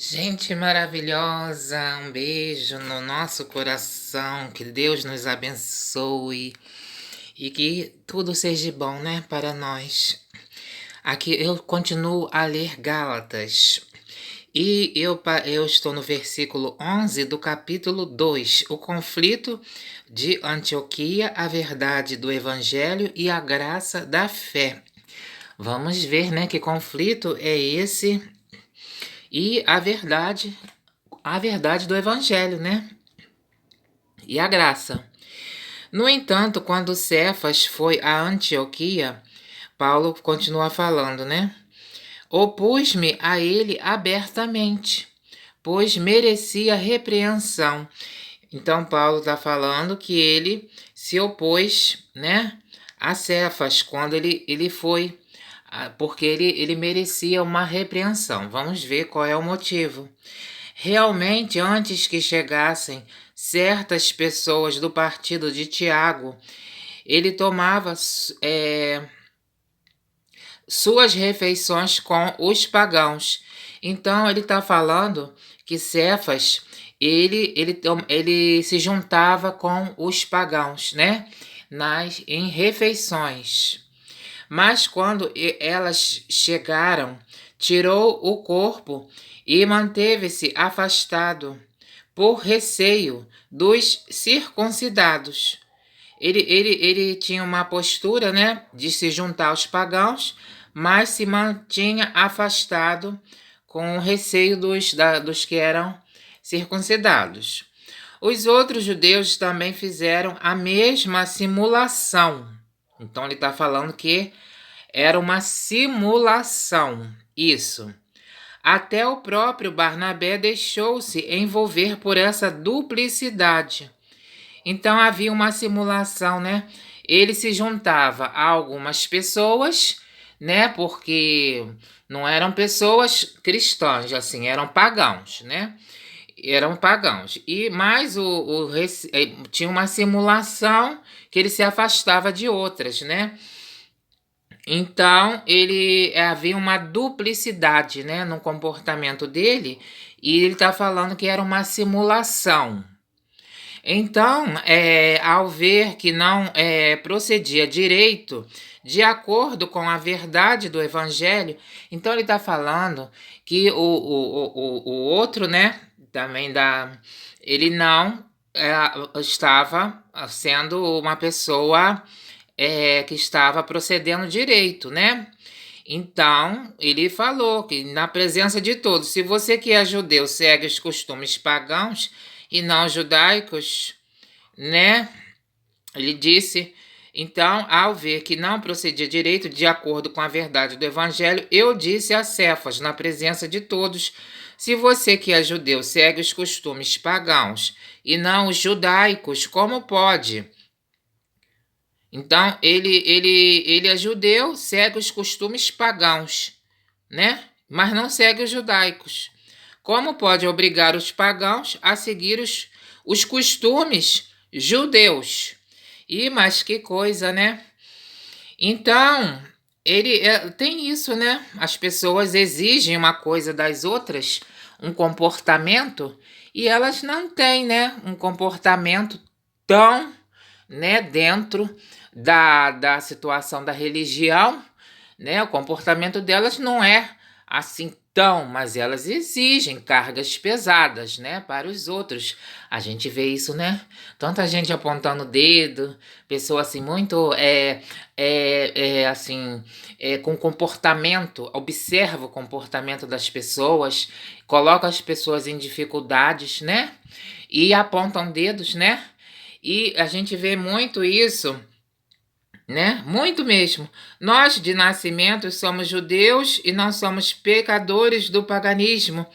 Gente maravilhosa, um beijo no nosso coração, que Deus nos abençoe e que tudo seja bom, né, para nós. Aqui eu continuo a ler Gálatas e eu estou no versículo 11 do capítulo 2, o conflito de Antioquia, a verdade do evangelho e a graça da fé. Vamos ver, né, que conflito é esse e a verdade do evangelho, né? E a graça. No entanto, quando Cefas foi a Antioquia, Paulo continua falando, né? Opus-me a ele abertamente, pois merecia repreensão. Então, Paulo está falando que ele se opôs, né, a Cefas quando ele foi, porque ele merecia uma repreensão. Vamos ver qual é o motivo. Realmente, antes que chegassem certas pessoas do partido de Tiago, ele tomava suas refeições com os pagãos. Então, ele está falando que Cefas, ele se juntava com os pagãos, né? Em refeições. Mas quando elas chegaram, tirou o corpo e manteve-se afastado, por receio dos circuncidados. Ele tinha uma postura, né, de se juntar aos pagãos, mas se mantinha afastado com receio dos que eram circuncidados. Os outros judeus também fizeram a mesma simulação. Então ele está falando que era uma simulação, isso. Até o próprio Barnabé deixou-se envolver por essa duplicidade. Então havia uma simulação, né? Ele se juntava a algumas pessoas, né? Porque não eram pessoas cristãs, assim, eram pagãos, né? Eram pagãos. E mais tinha uma simulação que ele se afastava de outras, né? Então, havia uma duplicidade, né, no comportamento dele, e ele está falando que era uma simulação. Então, ao ver que não procedia direito, de acordo com a verdade do evangelho, então ele está falando que o outro, né, também ele não estava sendo uma pessoa que estava procedendo direito, né? Então, ele falou que na presença de todos, se você que é judeu segue os costumes pagãos e não judaicos, né? Ele disse, então, ao ver que não procedia direito de acordo com a verdade do evangelho, eu disse a Cefas, na presença de todos, se você que é judeu segue os costumes pagãos e não os judaicos, como pode? Então, ele é judeu, segue os costumes pagãos, né? Mas não segue os judaicos. Como pode obrigar os pagãos a seguir os costumes judeus? Mas que coisa, né? Então, tem isso, né? As pessoas exigem uma coisa das outras, um comportamento, e elas não têm, né? Um comportamento tão, né, dentro da situação da religião, né? O comportamento delas não é assim tão, mas elas exigem cargas pesadas, né, para os outros. A gente vê isso, né? Tanta gente apontando o dedo, pessoa assim muito assim com comportamento, observa o comportamento das pessoas, coloca as pessoas em dificuldades, né? E apontam dedos, né? E a gente vê muito isso, né? Muito mesmo. Nós de nascimento somos judeus e não somos pecadores do paganismo.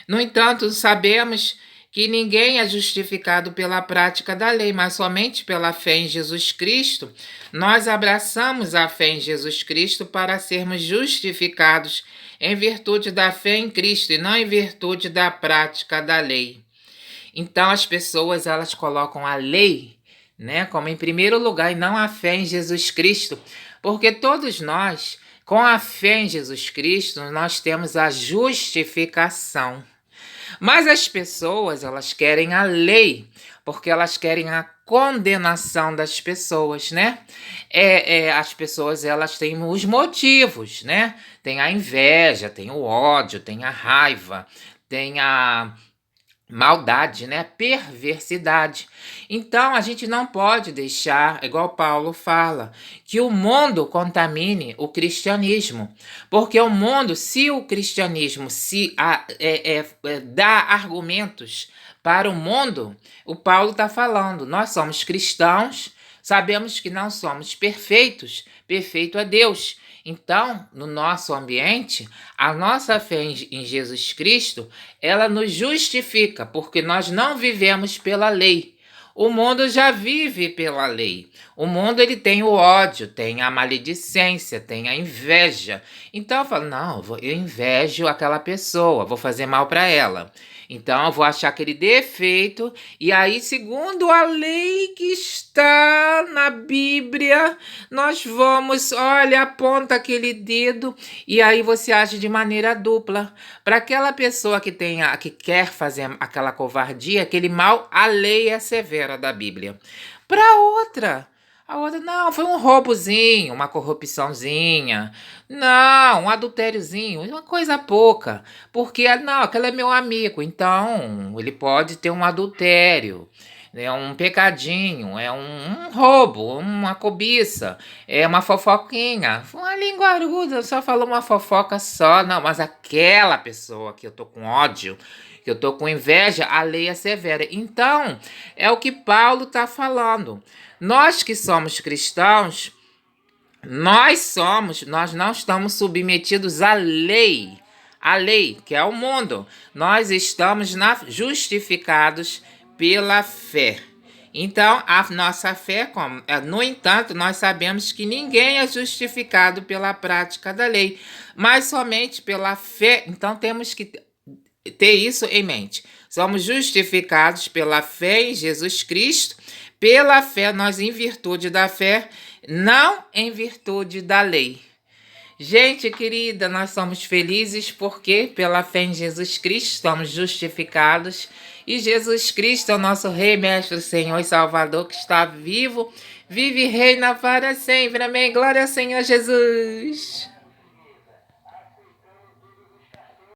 No entanto, sabemos que ninguém é justificado pela prática da lei, mas somente pela fé em Jesus Cristo. Nós abraçamos a fé em Jesus Cristo para sermos justificados em virtude da fé em Cristo e não em virtude da prática da lei. Então as pessoas elas colocam a lei, né, como em primeiro lugar e não a fé em Jesus Cristo, porque todos nós, com a fé em Jesus Cristo, nós temos a justificação. Mas as pessoas, elas querem a lei, porque elas querem a condenação das pessoas, né? As pessoas, elas têm os motivos, né? Tem a inveja, tem o ódio, tem a raiva, tem a maldade, né? Perversidade. Então a gente não pode deixar, igual Paulo fala, que o mundo contamine o cristianismo, porque o mundo, se o cristianismo dá argumentos para o mundo, o Paulo está falando, nós somos cristãos, sabemos que não somos perfeitos, perfeito é Deus. Então, no nosso ambiente, a nossa fé em Jesus Cristo, ela nos justifica, porque nós não vivemos pela lei. O mundo já vive pela lei. O mundo, ele tem o ódio, tem a maledicência, tem a inveja. Então eu falo, não, eu invejo aquela pessoa, vou fazer mal para ela. Então eu vou achar aquele defeito e aí, segundo a lei que está na Bíblia, nós vamos, olha, aponta aquele dedo e aí você age de maneira dupla. Para aquela pessoa que quer fazer aquela covardia, aquele mal, a lei é severa da Bíblia. Para a outra, não, foi um roubozinho, uma corrupçãozinha. Não, um adultériozinho, uma coisa pouca. Porque, não, aquele é meu amigo, então ele pode ter um adultério. É um pecadinho, é um roubo, uma cobiça, é uma fofoquinha. Uma linguaruda, só falou uma fofoca só. Não, mas aquela pessoa que eu tô com ódio, que eu tô com inveja, a lei é severa. Então, é o que Paulo está falando. Nós que somos cristãos, nós não estamos submetidos à lei, que é o mundo. Nós estamos justificados pela fé. Então, a nossa fé, no entanto, nós sabemos que ninguém é justificado pela prática da lei, mas somente pela fé. Então, temos que ter isso em mente. Somos justificados pela fé em Jesus Cristo. Pela fé, nós em virtude da fé, não em virtude da lei. Gente querida, nós somos felizes porque pela fé em Jesus Cristo somos justificados. E Jesus Cristo é o nosso Rei, Mestre, Senhor e Salvador que está vivo, vive e reina para sempre. Amém. Glória ao Senhor Jesus.